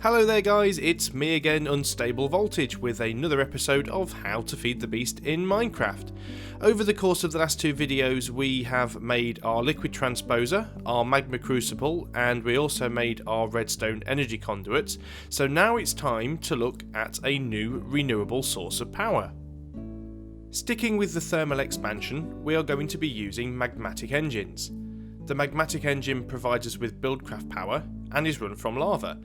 Hello there guys, it's me again, UnstableVoltage, with another episode of How to Feed the Beast in Minecraft. Over the course of the last two videos we have made our liquid transposer, our magma crucible, and we also made our redstone energy conduits, so now it's time to look at a new renewable source of power. Sticking with the thermal expansion, we are going to be using magmatic engines. The magmatic engine provides us with Buildcraft power and is run from lava.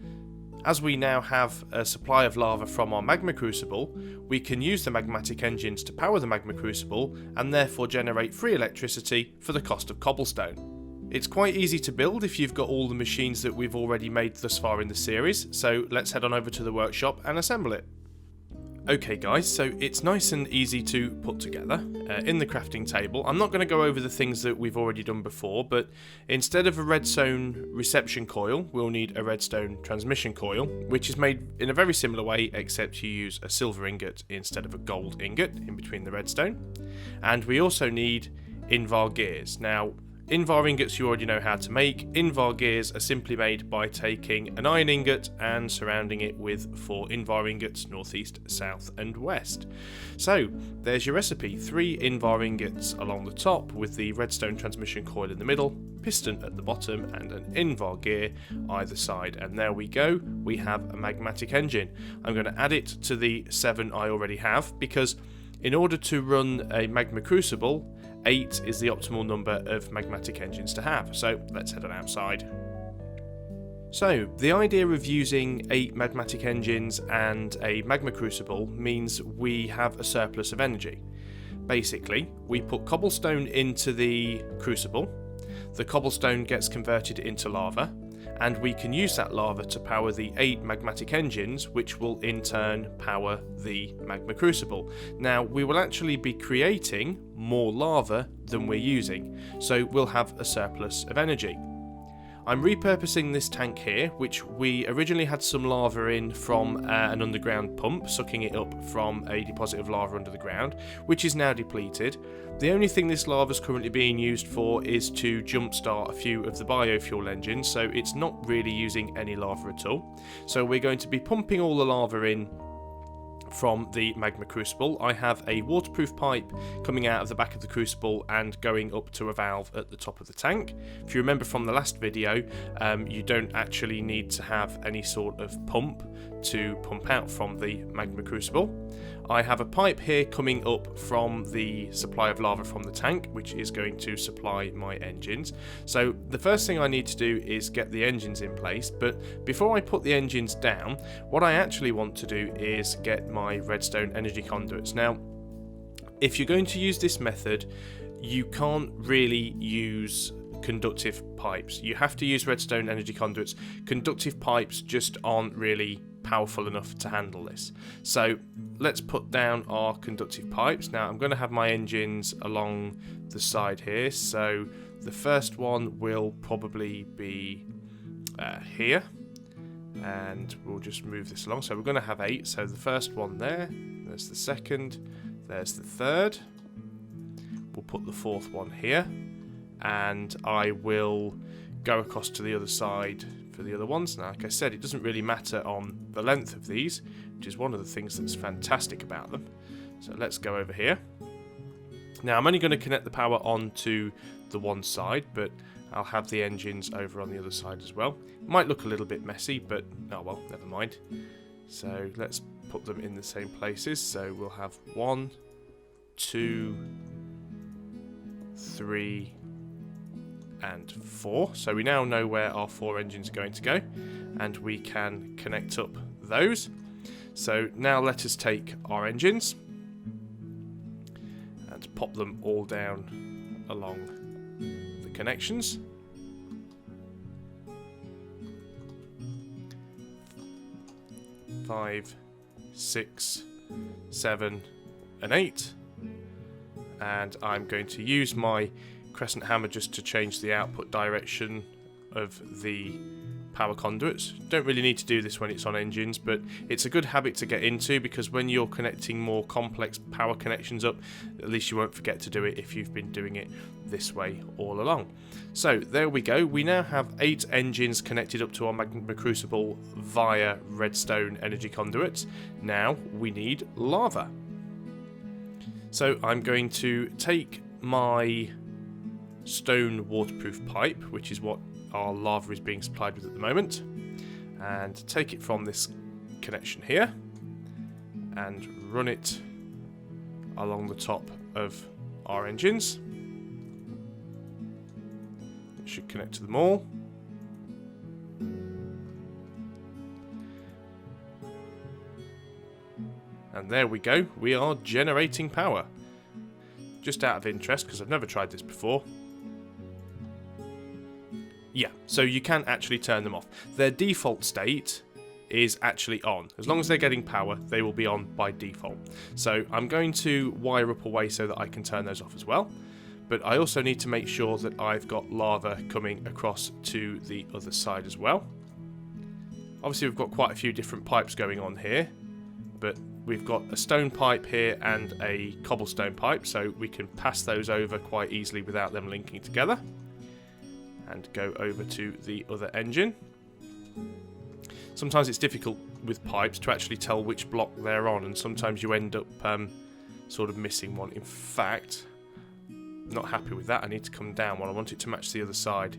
As we now have a supply of lava from our magma crucible, we can use the magmatic engines to power the magma crucible and therefore generate free electricity for the cost of cobblestone. It's quite easy to build if you've got all the machines that we've already made thus far in the series, so let's head on over to the workshop and assemble it. Okay guys, so it's nice and easy to put together in the crafting table. I'm not going to go over the things that we've already done before, but instead of a redstone reception coil, we'll need a redstone transmission coil, which is made in a very similar way, except you use a silver ingot instead of a gold ingot in between the redstone. And we also need Invar gears. Now, Invar ingots you already know how to make. Invar gears are simply made by taking an iron ingot and surrounding it with 4 Invar ingots, northeast, south and west. So there's your recipe, 3 Invar ingots along the top with the redstone transmission coil in the middle, piston at the bottom and an Invar gear either side, and there we go, we have a magmatic engine. I'm going to add it to the 7 I already have, because in order to run a magma crucible, 8 is the optimal number of magmatic engines to have, so let's head on outside. So, the idea of using 8 magmatic engines and a magma crucible means we have a surplus of energy. Basically, we put cobblestone into the crucible, the cobblestone gets converted into lava, and we can use that lava to power the 8 magmatic engines, which will in turn power the magma crucible. Now, we will actually be creating more lava than we're using, so we'll have a surplus of energy. I'm repurposing this tank here, which we originally had some lava in from an underground pump, sucking it up from a deposit of lava under the ground, which is now depleted. The only thing this lava is currently being used for is to jumpstart a few of the biofuel engines, so it's not really using any lava at all. So we're going to be pumping all the lava in from the magma crucible. I have a waterproof pipe coming out of the back of the crucible and going up to a valve at the top of the tank. If you remember from the last video, you don't actually need to have any sort of pump to pump out from the magma crucible. I have a pipe here coming up from the supply of lava from the tank, which is going to supply my engines. So the first thing I need to do is get the engines in place, but before I put the engines down, what I actually want to do is get my redstone energy conduits. Now, if you're going to use this method, you can't really use conductive pipes. You have to use redstone energy conduits. Conductive pipes just aren't really powerful enough to handle this. So let's put down our conductive pipes. Now I'm going to have my engines along the side here, so the first one will probably be here, and we'll just move this along. So we're going to have 8, so the first one there's the second, there's the third, we'll put the 4th one here, and I will go across to the other side for the other ones. Now, like I said, it doesn't really matter on the length of these, which is one of the things that's fantastic about them. So let's go over here. Now, I'm only going to connect the power onto the one side, but I'll have the engines over on the other side as well. It might look a little bit messy, but oh well, never mind. So let's put them in the same places. So we'll have 1, 2, 3, and 4. So we now know where our 4 engines are going to go, and we can connect up those. So now let us take our engines and pop them all down along the connections. Five, 6, 7, and 8. And I'm going to use my crescent hammer just to change the output direction of the power conduits. Don't really need to do this when it's on engines, but it's a good habit to get into, because when you're connecting more complex power connections up, at least you won't forget to do it if you've been doing it this way all along. So there we go. We now have 8 engines connected up to our Magma Crucible via redstone energy conduits. Now we need lava. So I'm going to take my stone waterproof pipe, which is what our lava is being supplied with at the moment, and take it from this connection here and run it along the top of our engines. It should connect to them all. And there we go, we are generating power. Just out of interest, because I've never tried this before. Yeah, so you can actually turn them off. Their default state is actually on. As long as they're getting power, they will be on by default. So I'm going to wire up a way so that I can turn those off as well. But I also need to make sure that I've got lava coming across to the other side as well. Obviously we've got quite a few different pipes going on here, but we've got a stone pipe here and a cobblestone pipe, so we can pass those over quite easily without them linking together. And go over to the other engine. Sometimes it's difficult with pipes to actually tell which block they're on, and sometimes you end up sort of missing one. In fact, not happy with that. I need to come down one. I want it to match the other side.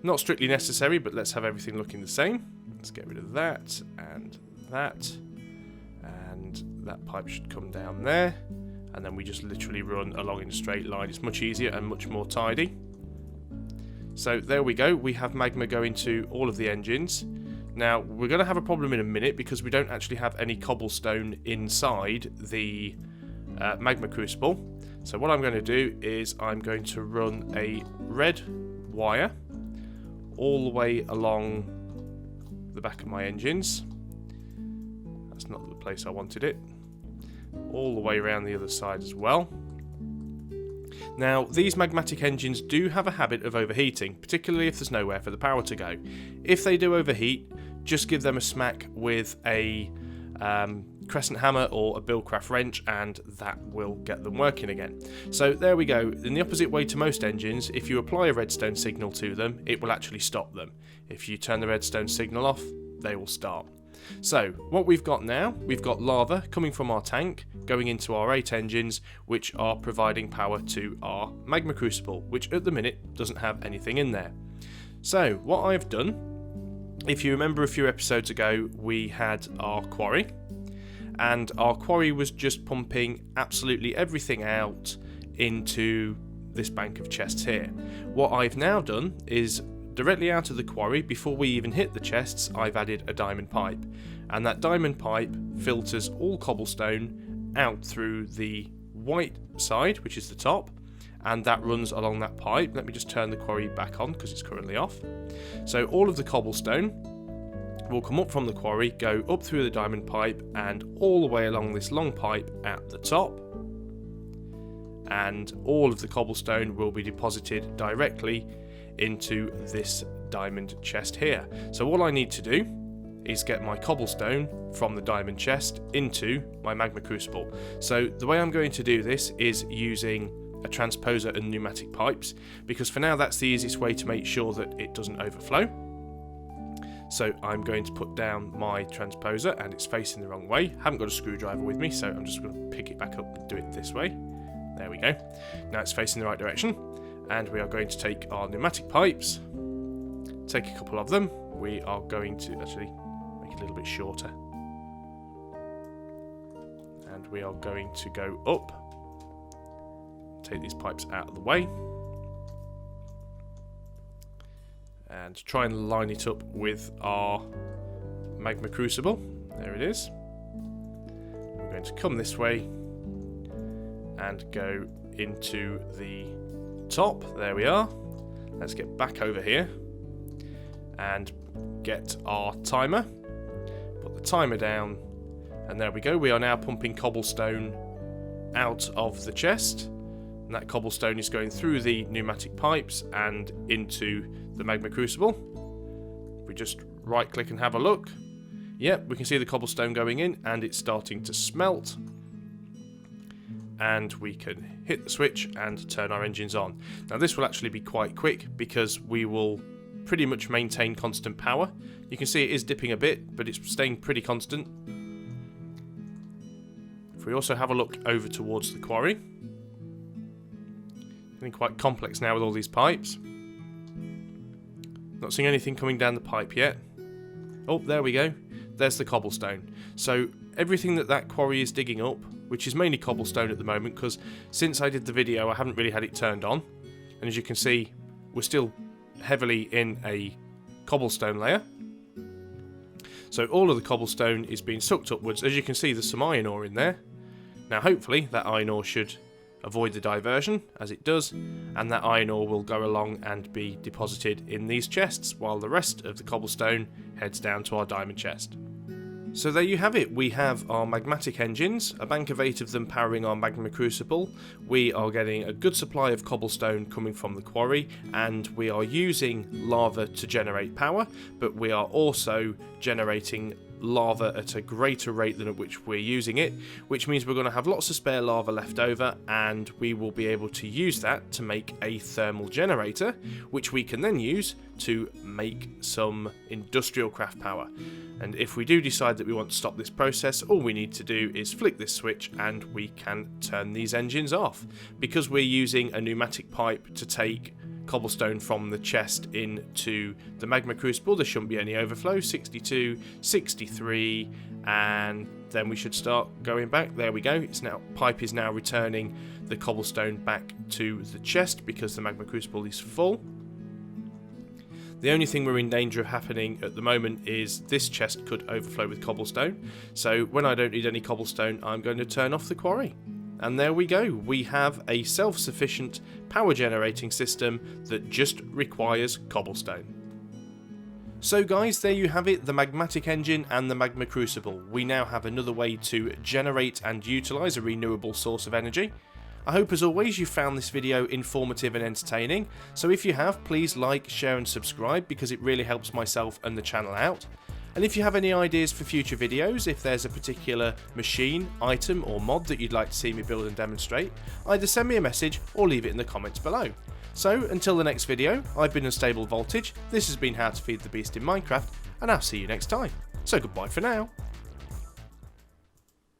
Not strictly necessary, but let's have everything looking the same. Let's get rid of that and that. And that pipe should come down there. And then we just literally run along in a straight line. It's much easier and much more tidy. So there we go, we have magma going to all of the engines. Now we're going to have a problem in a minute because we don't actually have any cobblestone inside the magma crucible. So what I'm going to do is I'm going to run a red wire all the way along the back of my engines. That's not the place I wanted it. All the way around the other side as well. Now, these magmatic engines do have a habit of overheating, particularly if there's nowhere for the power to go. If they do overheat, just give them a smack with a crescent hammer or a Buildcraft wrench, and that will get them working again. So there we go. In the opposite way to most engines, if you apply a redstone signal to them, it will actually stop them. If you turn the redstone signal off, they will start. So what we've got now, we've got lava coming from our tank, going into our 8 engines, which are providing power to our magma crucible, which at the minute doesn't have anything in there. So what I've done, if you remember a few episodes ago, we had our quarry, and our quarry was just pumping absolutely everything out into this bank of chests here. What I've now done is directly out of the quarry, before we even hit the chests, I've added a diamond pipe, and that diamond pipe filters all cobblestone out through the white side, which is the top, and that runs along that pipe. Let me just turn the quarry back on because it's currently off. So all of the cobblestone will come up from the quarry, go up through the diamond pipe and all the way along this long pipe at the top, and all of the cobblestone will be deposited directly into this diamond chest here. So all I need to do is get my cobblestone from the diamond chest into my magma crucible. So the way I'm going to do this is using a transposer and pneumatic pipes, because for now that's the easiest way to make sure that it doesn't overflow. So I'm going to put down my transposer, and it's facing the wrong way. Haven't got a screwdriver with me, so I'm just going to pick it back up and do it this way. There we go. Now it's facing the right direction. And we are going to take our pneumatic pipes, take a couple of them. We are going to actually make it a little bit shorter. And we are going to go up, take these pipes out of the way, and try and line it up with our magma crucible. There it is. We're going to come this way and go into the top. There we are. Let's get back over here and get our timer. Put the timer down, and there we go. We are now pumping cobblestone out of the chest, and that cobblestone is going through the pneumatic pipes and into the magma crucible. we just right click and have a look, yep, we can see the cobblestone going in and it's starting to smelt. And we can hit the switch and turn our engines on. Now this will actually be quite quick because we will pretty much maintain constant power. You can see it is dipping a bit, but it's staying pretty constant. If we also have a look over towards the quarry, getting quite complex now with all these pipes. Not seeing anything coming down the pipe yet. Oh, there we go. There's the cobblestone. So everything that quarry is digging up, which is mainly cobblestone at the moment, because since I did the video I haven't really had it turned on, and as you can see we're still heavily in a cobblestone layer. So all of the cobblestone is being sucked upwards. As you can see, there's some iron ore in there. Now hopefully that iron ore should avoid the diversion, as it does, and that iron ore will go along and be deposited in these chests, while the rest of the cobblestone heads down to our diamond chest. So there you have it. We have our magmatic engines, a bank of 8 of them powering our magma crucible. We are getting a good supply of cobblestone coming from the quarry, and we are using lava to generate power, but we are also generating lava at a greater rate than at which we're using it, which means we're going to have lots of spare lava left over, and we will be able to use that to make a thermal generator, which we can then use to make some industrial craft power. And if we do decide that we want to stop this process, all we need to do is flick this switch and we can turn these engines off. Because we're using a pneumatic pipe to take cobblestone from the chest into the magma crucible, there shouldn't be any overflow. 62, 63, and then we should start going back. There we go. Pipe is now returning the cobblestone back to the chest because the magma crucible is full. The only thing we're in danger of happening at the moment is this chest could overflow with cobblestone. So when I don't need any cobblestone, I'm going to turn off the quarry. And there we go. We have a self-sufficient power generating system that just requires cobblestone. So guys, there you have it, the magmatic engine and the magma crucible. We now have another way to generate and utilise a renewable source of energy. I hope as always you found this video informative and entertaining, so if you have, please like, share and subscribe because it really helps myself and the channel out. And if you have any ideas for future videos, if there's a particular machine, item or mod that you'd like to see me build and demonstrate, either send me a message or leave it in the comments below. So until the next video, I've been UnstableVoltage, this has been How to Feed the Beast in Minecraft, and I'll see you next time. So goodbye for now.